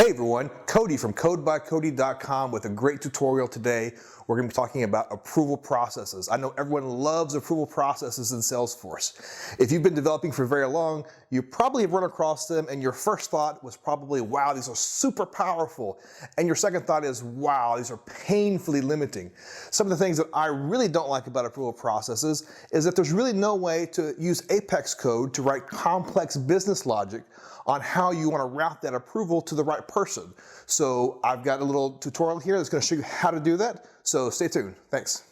Hey everyone, Cody from CodeByCody.com with a great tutorial today. We're going to be talking about approval processes. I know everyone loves approval processes in Salesforce. If you've been developing for very long, you probably have run across them and your first thought was probably, wow, these are super powerful. And your second thought is, wow, these are painfully limiting. Some of the things that I really don't like about approval processes is that there's really no way to use Apex code to write complex business logic on how you want to route that approval to the right person. So I've got a little tutorial here that's going to show you how to do that. So stay tuned. Thanks.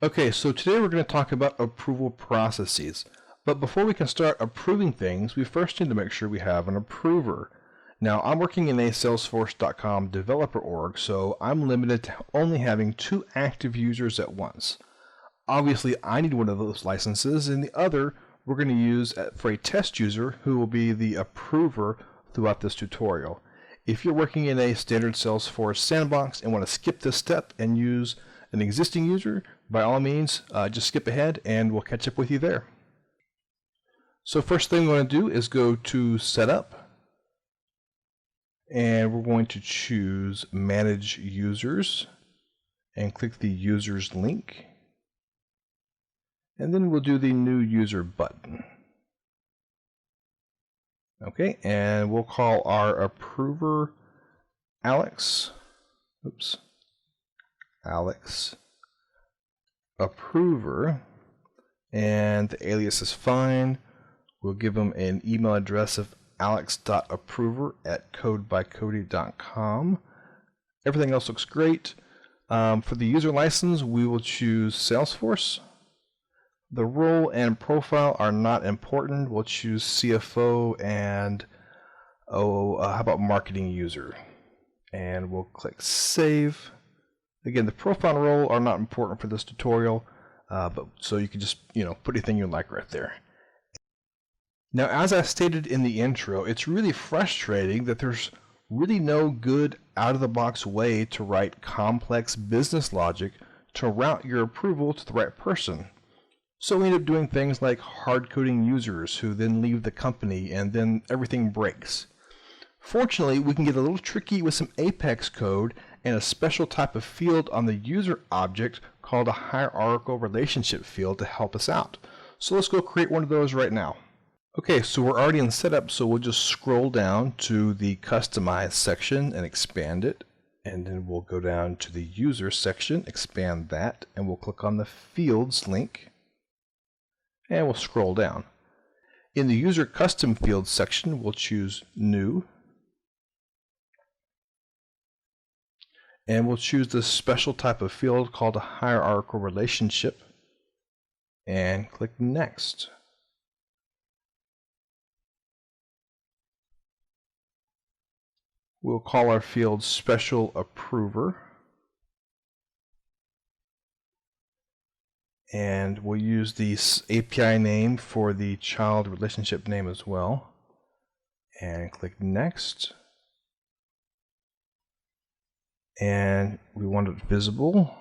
Okay, so today we're going to talk about approval processes. But before we can start approving things, we first need to make sure we have an approver. Now, I'm working in a Salesforce.com developer org, so I'm limited to only having 2 active users at once. Obviously, I need one of those licenses, and the other we're going to use for a test user who will be the approver throughout this tutorial. If you're working in a standard Salesforce sandbox and want to skip this step and use an existing user, by all means, just skip ahead and we'll catch up with you there. So first thing we're going to do is go to Setup, and we're going to choose Manage Users and click the Users link, and then we'll do the New User button. Okay, and we'll call our approver Alex. Oops. Alex Approver, and the alias is fine. We'll give them an email address of alex.approver@codebycody.com. Everything else looks great. For the user license, we will choose Salesforce. The role and profile are not important. We'll choose CFO and, how about marketing user? And we'll click Save. Again, the profile and role are not important for this tutorial, but so you can just, put anything you like right there. Now, as I stated in the intro, it's really frustrating that there's really no good out-of-the-box way to write complex business logic to route your approval to the right person. So we end up doing things like hard-coding users who then leave the company and then everything breaks. Fortunately, we can get a little tricky with some Apex code and a special type of field on the user object called a hierarchical relationship field to help us out. So let's go create one of those right now. Okay, so we're already in setup, so we'll just scroll down to the customize section and expand it, and then we'll go down to the user section, expand that, and we'll click on the fields link, and we'll scroll down. In the user custom fields section, we'll choose new, and we'll choose this special type of field called a hierarchical relationship, and click next. We'll call our field Special Approver, and we'll use the API name for the child relationship name as well, and click Next. And we want it visible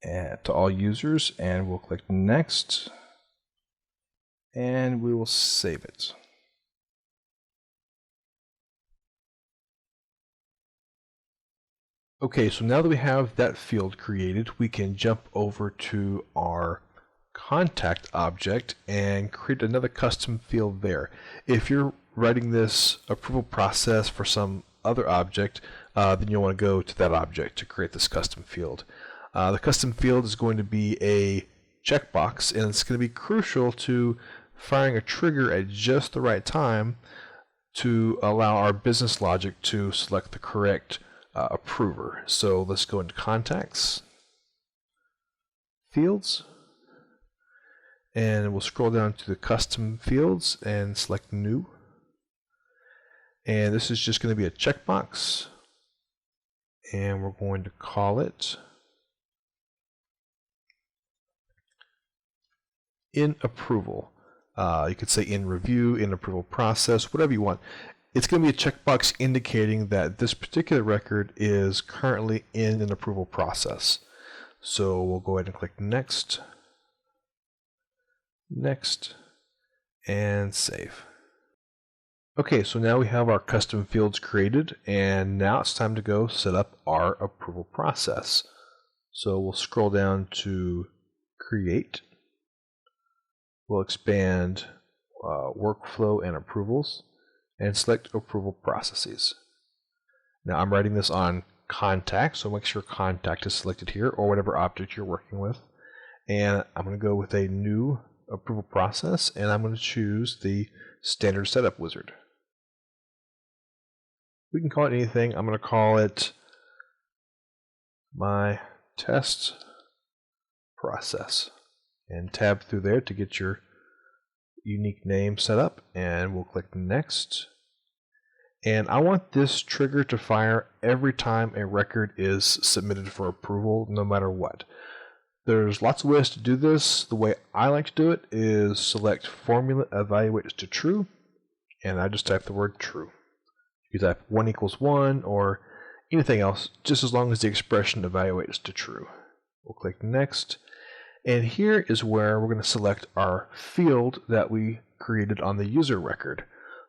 to all users, and we'll click Next, and we will save it. Okay, so now that we have that field created, we can jump over to our contact object and create another custom field there. If you're writing this approval process for some other object, then you'll want to go to that object to create this custom field. The custom field is going to be a checkbox, and it's going to be crucial to firing a trigger at just the right time to allow our business logic to select the correct approver. So let's go into contacts, fields, and we'll scroll down to the custom fields and select new. And this is just going to be a checkbox, and we're going to call it in approval. You could say in review, in approval process, whatever you want. it's going to be a checkbox indicating that this particular record is currently in an approval process. So we'll go ahead and click Next, Next, and Save. Okay, so now we have our custom fields created, and now it's time to go set up our approval process. So we'll scroll down to Create. We'll expand Workflow and Approvals, and select Approval Processes. Now I'm writing this on Contact, so make sure Contact is selected here, or whatever object you're working with. And I'm going to go with a new approval process, and I'm going to choose the Standard Setup Wizard. We can call it anything. I'm going to call it my test process, and tab through there to get your unique name set up, and we'll click Next. And I want this trigger to fire every time a record is submitted for approval, no matter what. There's lots of ways to do this. The way I like to do it is select Formula Evaluates to True, and I just type the word True. You type 1 = 1 or anything else, just as long as the expression evaluates to true. We'll click Next. And here is where we're going to select our field that we created on the user record.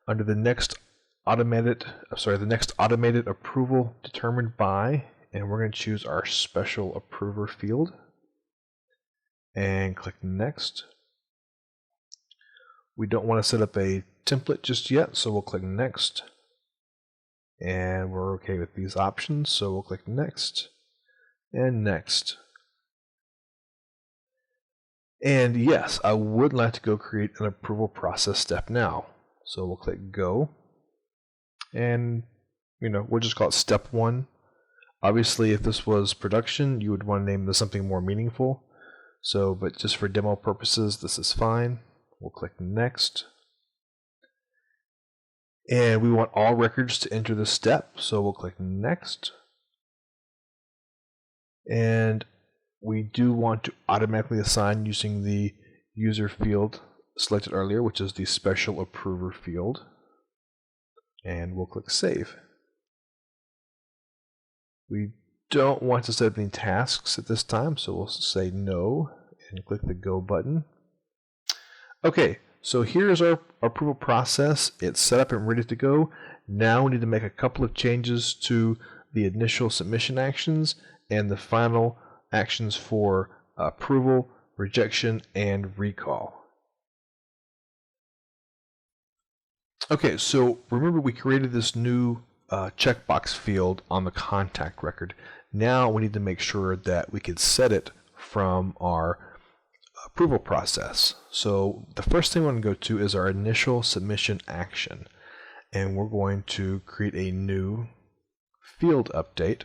Under the next automated approval determined by, and we're going to choose our special approver field. And click Next. We don't want to set up a template just yet, so we'll click Next. And we're okay with these options, so we'll click Next and Next. And yes, I would like to go create an approval process step now. So we'll click Go, and we'll just call it Step 1. Obviously, if this was production, you would want to name this something more meaningful. So, but just for demo purposes, this is fine. We'll click Next. And we want all records to enter this step, so we'll click Next. And we do want to automatically assign using the user field selected earlier, which is the special approver field. And we'll click Save. We don't want to set up any tasks at this time, so we'll say No and click the Go button. Okay. So here's our approval process. It's set up and ready to go. Now we need to make a couple of changes to the initial submission actions and the final actions for approval, rejection, and recall. Okay, so remember we created this new checkbox field on the contact record. Now we need to make sure that we can set it from our approval process. So the first thing we're going to go to is our initial submission action, and we're going to create a new field update,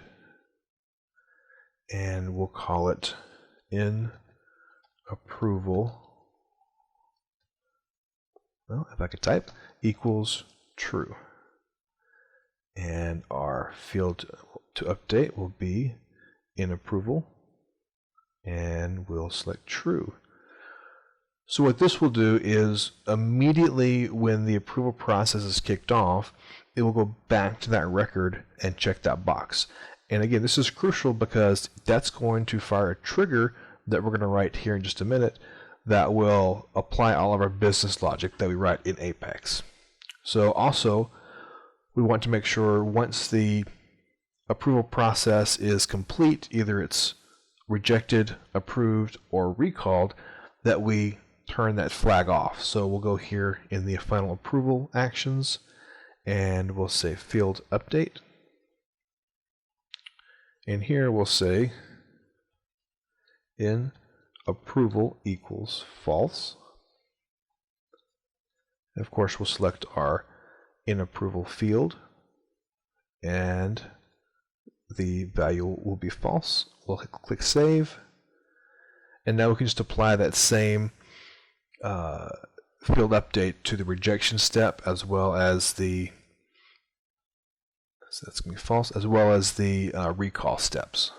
and we'll call it in approval, well, if I could type, equals true. And our field to update will be in approval, and we'll select true. So what this will do is immediately when the approval process is kicked off, it will go back to that record and check that box. And again, this is crucial because that's going to fire a trigger that we're going to write here in just a minute that will apply all of our business logic that we write in Apex. So also, we want to make sure once the approval process is complete, either it's rejected, approved, or recalled, that we turn that flag off. So we'll go here in the final approval actions, and we'll say field update. And here we'll say in approval equals false. And of course, we'll select our in approval field, and the value will be false. We'll click Save, and now we can just apply that same field update to the rejection step, as well as the that's going to be false, as well as the recall steps.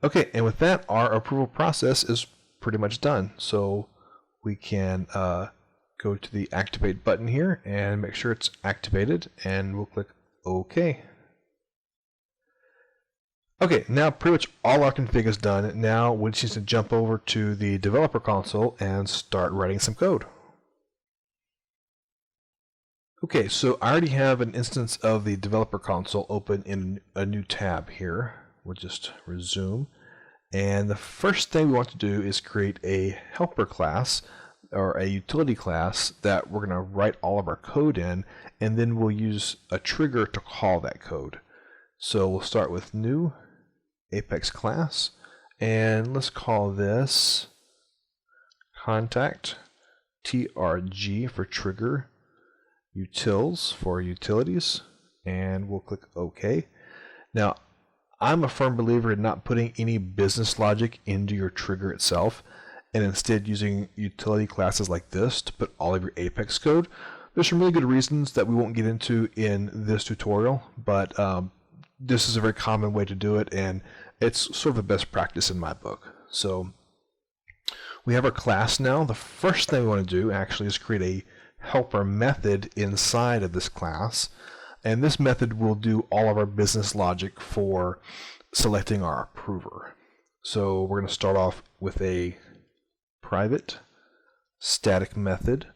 Okay, and with that, our approval process is pretty much done. So we can go to the Activate button here and make sure it's activated, and we'll click OK. Okay, now pretty much all our config is done. Now we just need to jump over to the developer console and start writing some code. Okay, so I already have an instance of the developer console open in a new tab here. We'll just resume. And the first thing we want to do is create a helper class or a utility class that we're going to write all of our code in, and then we'll use a trigger to call that code. So we'll start with new Apex class, and let's call this contact TRG for trigger, utils for utilities, and we'll click OK. Now, I'm a firm believer in not putting any business logic into your trigger itself, and instead using utility classes like this to put all of your Apex code. There's some really good reasons that we won't get into in this tutorial, but this is a very common way to do it, and it's sort of a best practice in my book. So we have our class now. The first thing we want to do actually is create a helper method inside of this class, and this method will do all of our business logic for selecting our approver. So we're going to start off with a private static method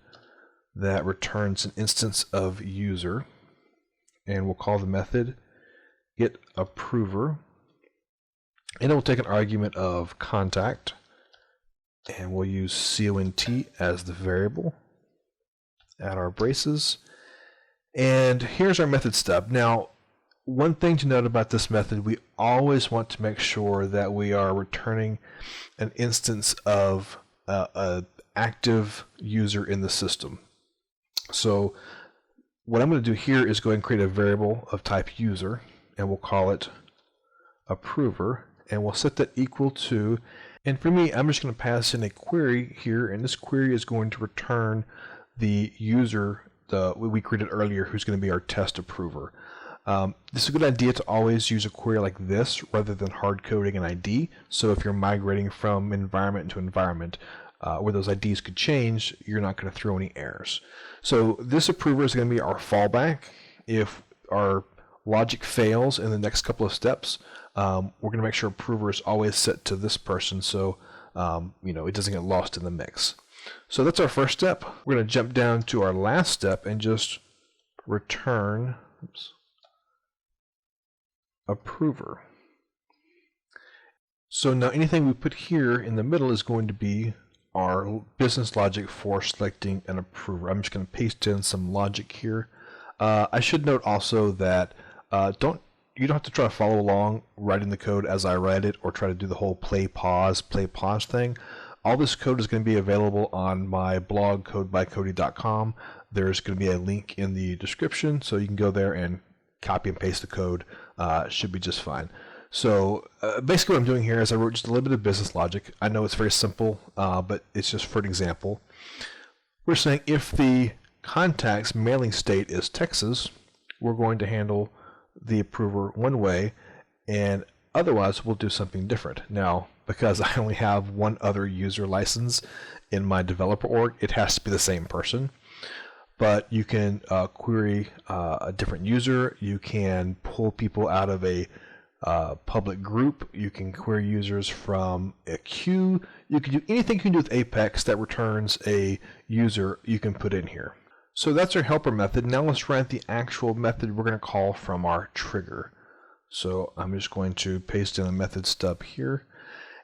that returns an instance of user, and we'll call the method getApprover, and it will take an argument of contact, and we'll use cont as the variable, add our braces, and here's our method stub. Now, one thing to note about this method, we always want to make sure that we are returning an instance of an active user in the system. So what I'm going to do here is go ahead and create a variable of type user, and we'll call it approver, and we'll set that equal to, and for me, I'm just going to pass in a query here, and this query is going to return the user we created earlier, who's going to be our test approver. This is a good idea to always use a query like this rather than hard coding an ID. So if you're migrating from environment to environment where those IDs could change, you're not going to throw any errors. So this approver is going to be our fallback. If our logic fails in the next couple of steps, we're going to make sure approver is always set to this person, so it doesn't get lost in the mix. So that's our first step. We're going to jump down to our last step and just return approver. So now anything we put here in the middle is going to be our business logic for selecting an approver. I'm just going to paste in some logic here. I should note also that you don't have to try to follow along writing the code as I write it, or try to do the whole play pause thing. All this code is going to be available on my blog, codebycody.com. There's going to be a link in the description, so you can go there and copy and paste the code. Should be just fine. So basically what I'm doing here is I wrote just a little bit of business logic. I know it's very simple, but it's just for an example. We're saying if the contact's mailing state is Texas, we're going to handle the approver one way, and otherwise we'll do something different. Now, because I only have one other user license in my developer org, it has to be the same person. But you can query a different user. You can pull people out of a public group. You can query users from a queue. You can do anything you can do with Apex that returns a user you can put in here. So that's our helper method. Now let's write the actual method we're going to call from our trigger. So I'm just going to paste in a method stub here.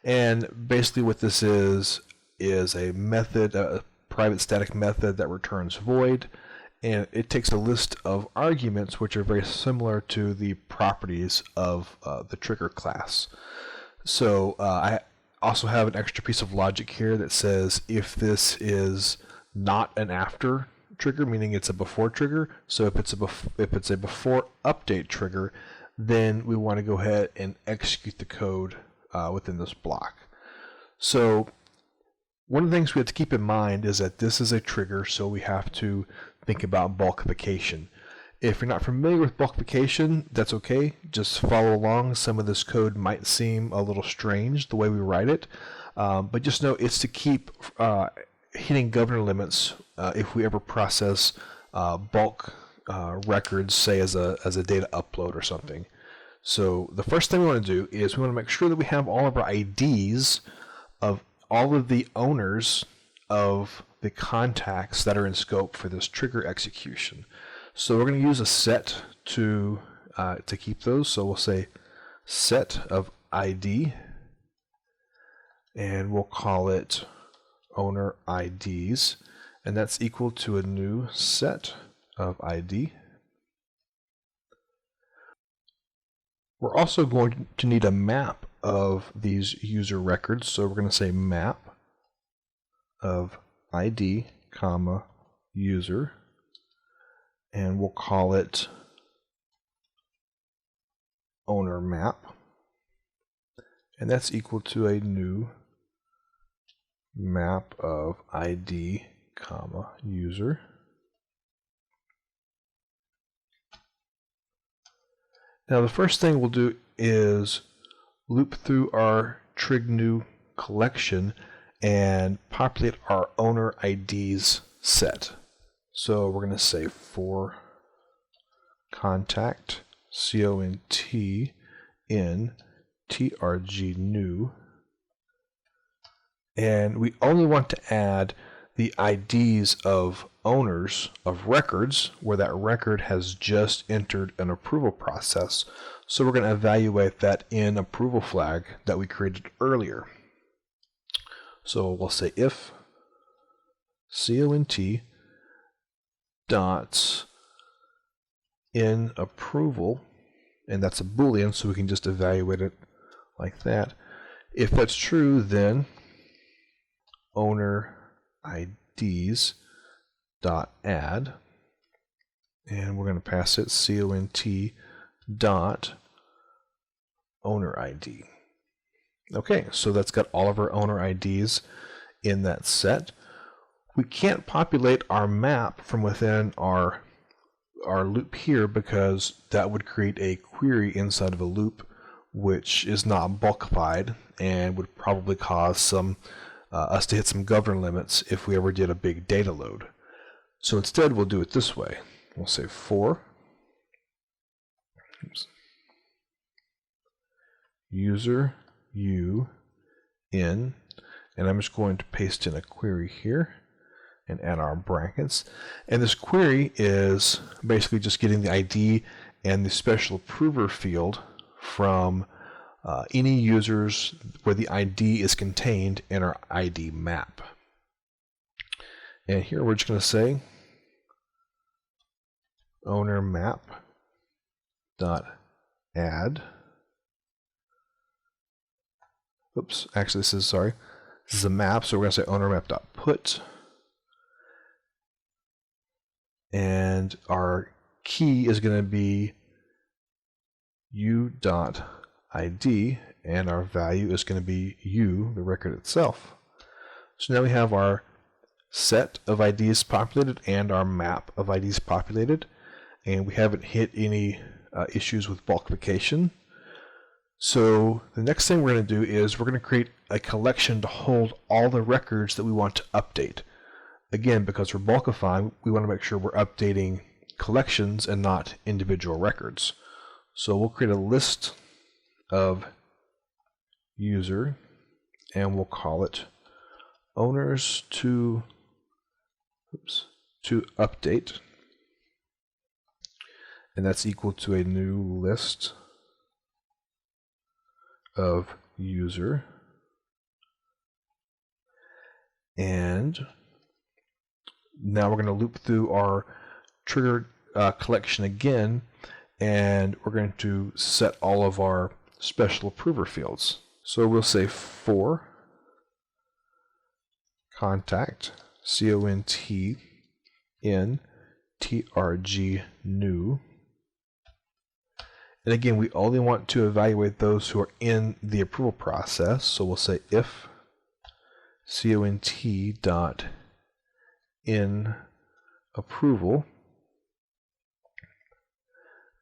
And basically what this is a method, a private static method that returns void, and it takes a list of arguments which are very similar to the properties of the trigger class. So I also have an extra piece of logic here that says if this is not an after trigger, meaning it's a before trigger, so if it's a before update trigger, then we want to go ahead and execute the code within this block. So one of the things we have to keep in mind is that this is a trigger, so we have to think about bulkification. If you're not familiar with bulkification, that's okay. Just follow along. Some of this code might seem a little strange the way we write it, but just know it's to keep hitting governor limits if we ever process bulk records, say as a data upload or something. So the first thing we want to do is we want to make sure that we have all of our IDs of all of the owners of the contacts that are in scope for this trigger execution. So we're going to use a set to keep those. So we'll say set of ID, and we'll call it Owner IDs, and that's equal to a new set of ID. We're also going to need a map of these user records, so we're going to say map of ID, comma, user, and we'll call it owner map, and that's equal to a new map of ID, comma, user. Now the first thing we'll do is loop through our trig new collection and populate our owner IDs set. So we're going to say for contact cont in trg new, and we only want to add the IDs of owners of records where that record has just entered an approval process. So we're going to evaluate that in approval flag that we created earlier. So we'll say if cont dot in approval, and that's a boolean, so we can just evaluate it like that. If that's true, then owner IDs dot add, and we're going to pass it cont dot owner ID. Okay, so that's got all of our owner IDs in that set. We can't populate our map from within our loop here because that would create a query inside of a loop which is not bulkified and would probably cause some us to hit some governor limits if we ever did a big data load. So instead we'll do it this way. We'll say for user u in, and I'm just going to paste in a query here and add our brackets. And this query is basically just getting the ID and the special approver field from any users where the ID is contained in our ID map. And here we're just going to say owner map dot add. Oops, actually this is a map, so we're going to say owner map dot put, and our key is going to be u dot ID, and our value is going to be u, the record itself. So now we have our set of IDs populated and our map of IDs populated, and we haven't hit any issues with bulkification. So the next thing we're going to do is we're going to create a collection to hold all the records that we want to update. Again, because we're bulkifying, we want to make sure we're updating collections and not individual records. So we'll create a list of user, and we'll call it owners to update, and that's equal to a new list of user. And now we're going to loop through our trigger collection again, and we're going to set all of our special approver fields. So we'll say for contact cont in trg new, and again we only want to evaluate those who are in the approval process, so we'll say if cont dot in approval,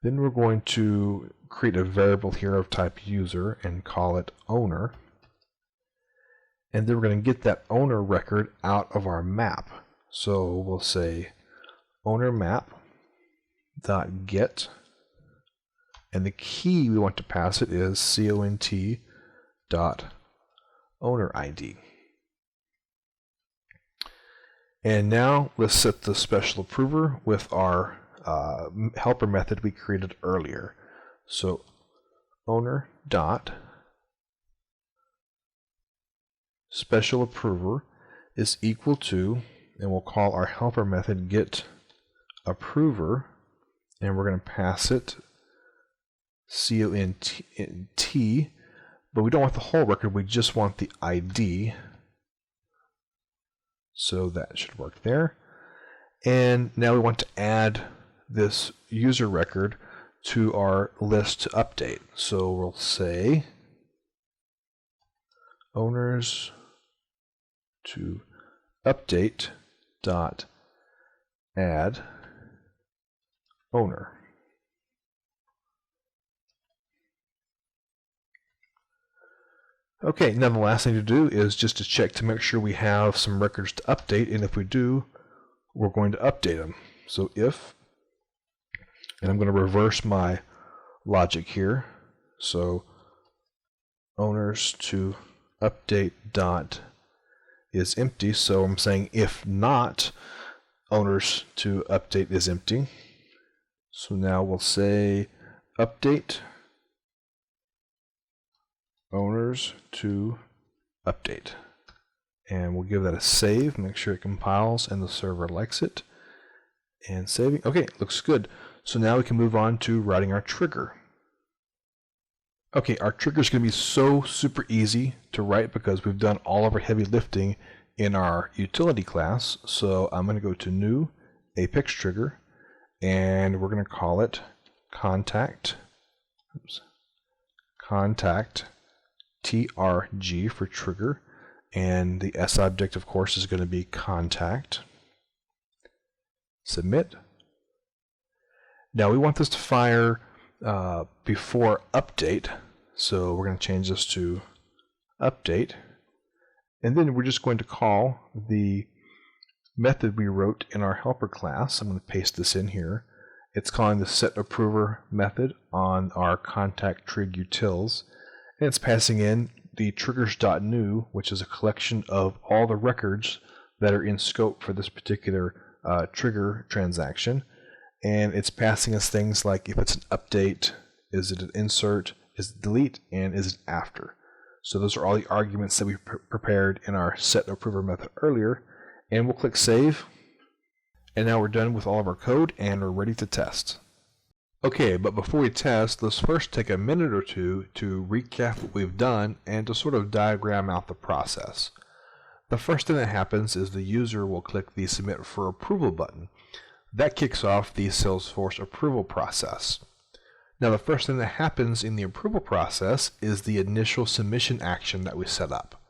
Then we're going to create a variable here of type user and call it owner. And then we're going to get that owner record out of our map. So we'll say owner map dot get, and the key we want to pass it is cont dot owner ID. And now let's set the special approver with our helper method we created earlier. So owner dot special approver is equal to, and we'll call our helper method get approver, and we're going to pass it cont, but we don't want the whole record, we just want the ID. So that should work there. And now we want to add this user record to our list to update. So we'll say owners to update dot add owner. Okay, now the last thing to do is just to check to make sure we have some records to update, and if we do, we're going to update them. So if, and I'm going to reverse my logic here, so owners to update dot is empty, so I'm saying if not, owners to update is empty. So now we'll say update owners to update, and we'll give that a save, make sure it compiles and the server likes it, and saving. Okay, looks good. So now we can move on to writing our trigger. Okay, our trigger is going to be so super easy to write because we've done all of our heavy lifting in our utility class. So I'm going to go to new Apex trigger, and we're going to call it contact TRG for trigger, and the S object of course is going to be contact. Submit. Now we want this to fire before update, so we're going to change this to update, and then we're just going to call the method we wrote in our helper class. I'm going to paste this in here. It's calling the set approver method on our contact trig utils. And it's passing in the triggers.new, which is a collection of all the records that are in scope for this particular trigger transaction. And it's passing us things like if it's an update, is it an insert, is it delete, and is it after. So those are all the arguments that we prepared in our set approver method earlier. And we'll click save. And now we're done with all of our code and we're ready to test. Okay, but before we test, let's first take a minute or two to recap what we've done and to sort of diagram out the process. The first thing that happens is the user will click the Submit for Approval button. That kicks off the Salesforce approval process. Now the first thing that happens in the approval process is the initial submission action that we set up.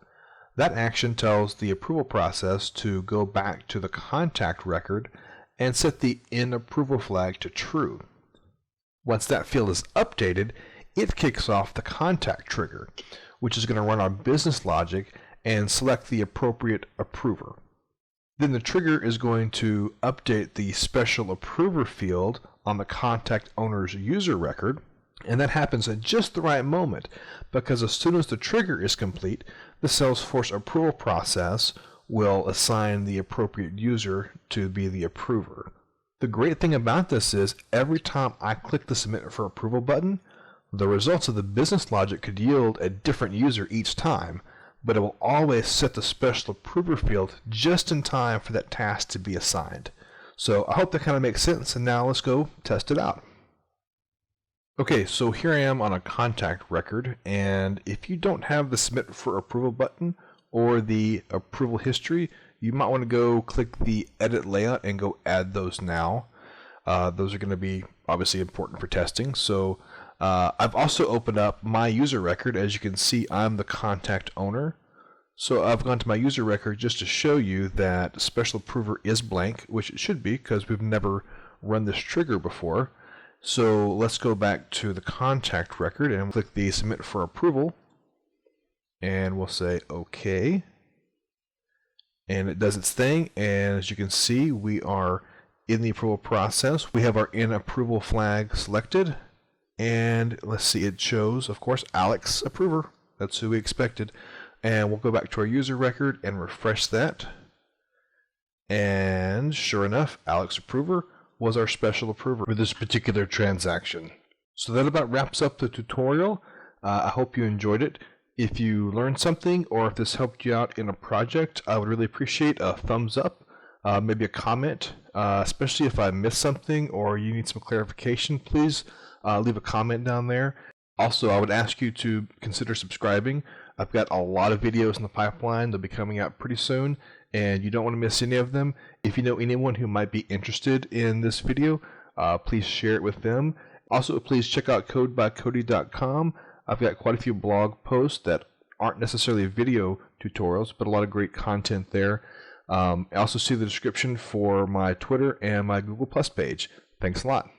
That action tells the approval process to go back to the contact record and set the InApproval flag to true. Once that field is updated, it kicks off the contact trigger, which is going to run our business logic and select the appropriate approver. Then the trigger is going to update the special approver field on the contact owner's user record, and that happens at just the right moment because as soon as the trigger is complete, the Salesforce approval process will assign the appropriate user to be the approver. The great thing about this is every time I click the Submit for Approval button, the results of the business logic could yield a different user each time, but it will always set the special approver field just in time for that task to be assigned. So I hope that kind of makes sense, and now let's go test it out. Okay, so here I am on a contact record, and if you don't have the Submit for Approval button or the approval history, you might want to go click the Edit Layout and go add those now. Those are going to be obviously important for testing. So I've also opened up my user record. As you can see, I'm the contact owner. So I've gone to my user record just to show you that special approver is blank, which it should be because we've never run this trigger before. So let's go back to the contact record and click the Submit for Approval. And we'll say OK. And it does its thing. And as you can see, we are in the approval process. We have our in approval flag selected. And let's see, it shows, of course, Alex Approver. That's who we expected. And we'll go back to our user record and refresh that. And sure enough, Alex Approver was our special approver for this particular transaction. So that about wraps up the tutorial. I hope you enjoyed it. If you learned something or if this helped you out in a project, I would really appreciate a thumbs up, maybe a comment, especially if I missed something or you need some clarification, please leave a comment down there. Also, I would ask you to consider subscribing. I've got a lot of videos in the pipeline. They'll be coming out pretty soon, and you don't want to miss any of them. If you know anyone who might be interested in this video, please share it with them. Also, please check out codebycody.com. I've got quite a few blog posts that aren't necessarily video tutorials, but a lot of great content there. Also see the description for my Twitter and my Google Plus page. Thanks a lot.